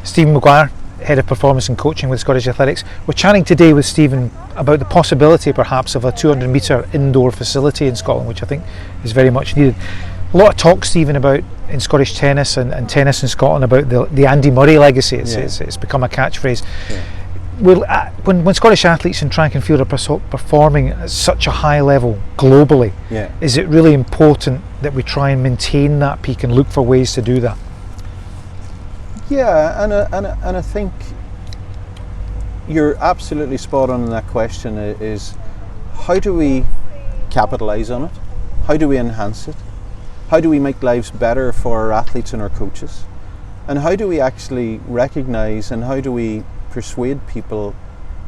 Stephen Maguire, Head of Performance and Coaching with Scottish Athletics. We're chatting today with Stephen about the possibility perhaps of a 200 metre indoor facility in Scotland, which I think is very much needed. A lot of talk, Stephen, about in Scottish tennis and tennis in Scotland about the Andy Murray legacy. It's become a catchphrase. Yeah. When Scottish athletes in track and field are performing at such a high level globally, is it really important that we try and maintain that peak and look for ways to do that? Yeah, and I think you're absolutely spot on in that question. Is how do we capitalise on it? How do we enhance it? How do we make lives better for our athletes and our coaches? And how do we actually recognise and how do we persuade people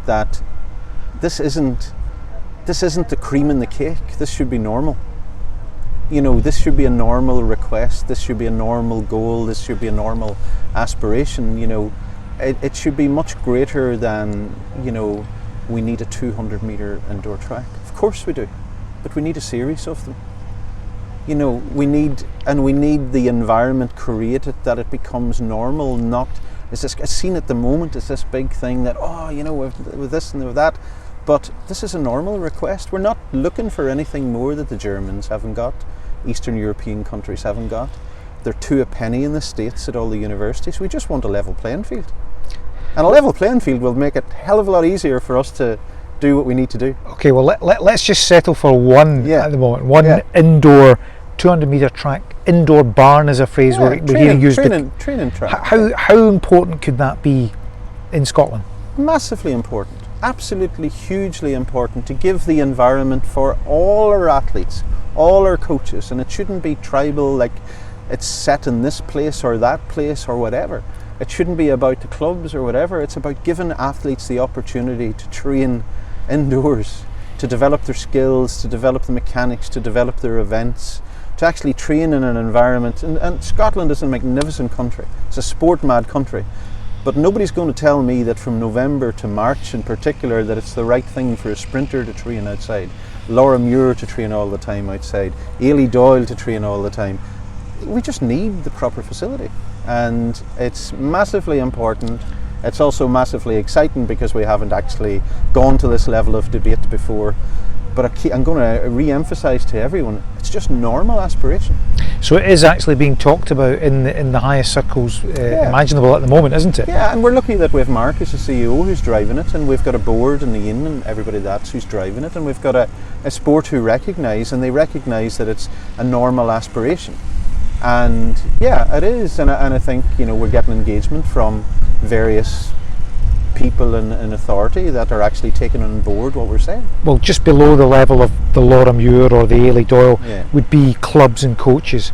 that this isn't the cream in the cake? This should be normal. You know, this should be a normal request, this should be a normal goal, this should be a normal aspiration. You know, it should be much greater than, you know, we need a 200 metre indoor track. Of course we do, but we need a series of them. You know, we need the environment created that it becomes normal, not, it's seen at the moment as this big thing that, oh, you know, with this and with that. But this is a normal request. We're not looking for anything more that the Germans haven't got, Eastern European countries haven't got. They're two a penny in the States at all the universities. We just want a level playing field. And a level playing field will make it a hell of a lot easier for us to do what we need to do. Okay, well let's just settle for one at the moment. One indoor 200 metre track, indoor barn is a phrase we're hearing used. Training track. How important could that be in Scotland? Massively important. Absolutely hugely important to give the environment for all our athletes, all our coaches, and it shouldn't be tribal, like it's set in this place or that place or whatever. It shouldn't be about the clubs or whatever. It's about giving athletes the opportunity to train indoors, to develop their skills, to develop the mechanics, to develop their events, to actually train in an environment. And Scotland is a magnificent country. It's a sport-mad country. But nobody's going to tell me that from November to March in particular that it's the right thing for a sprinter to train outside, Laura Muir to train all the time outside, Ailey Doyle to train all the time. We just need the proper facility, and it's massively important. It's also massively exciting because we haven't actually gone to this level of debate before. But I'm going to re-emphasise to everyone, it's just normal aspiration. So it is actually being talked about in the highest circles imaginable at the moment, isn't it? Yeah, and we're lucky that we have Mark as the CEO who's driving it, and we've got a board and Ian and everybody that's who's driving it, and we've got a sport who recognise, and they recognise that it's a normal aspiration. And yeah, it is, and I think, you know, we're getting engagement from various people in authority that are actually taking on board what we're saying. Well, just below the level of the Laura Muir or the Ailey Doyle would be clubs and coaches.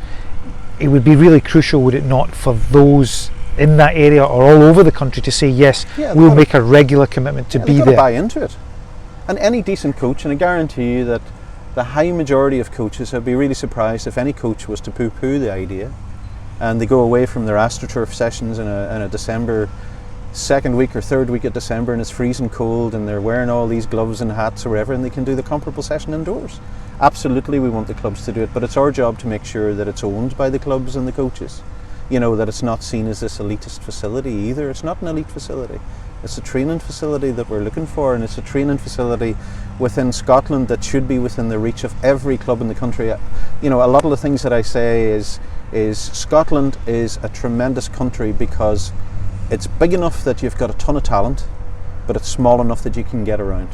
It would be really crucial, would it not, for those in that area or all over the country to say yes, we'll make a regular commitment to be there. Buy into it. And any decent coach, and I guarantee you that the high majority of coaches, I'd be really surprised if any coach was to poo-poo the idea and they go away from their AstroTurf sessions in a December second week or third week of December and it's freezing cold and they're wearing all these gloves and hats or whatever, and they can do the comparable session indoors. Absolutely, we want the clubs to do it, but it's our job to make sure that it's owned by the clubs and the coaches. You know, that it's not seen as this elitist facility either. It's not an elite facility. It's a training facility that we're looking for, and it's a training facility within Scotland that should be within the reach of every club in the country. You know, a lot of the things that I say is Scotland is a tremendous country because it's big enough that you've got a ton of talent, but it's small enough that you can get around.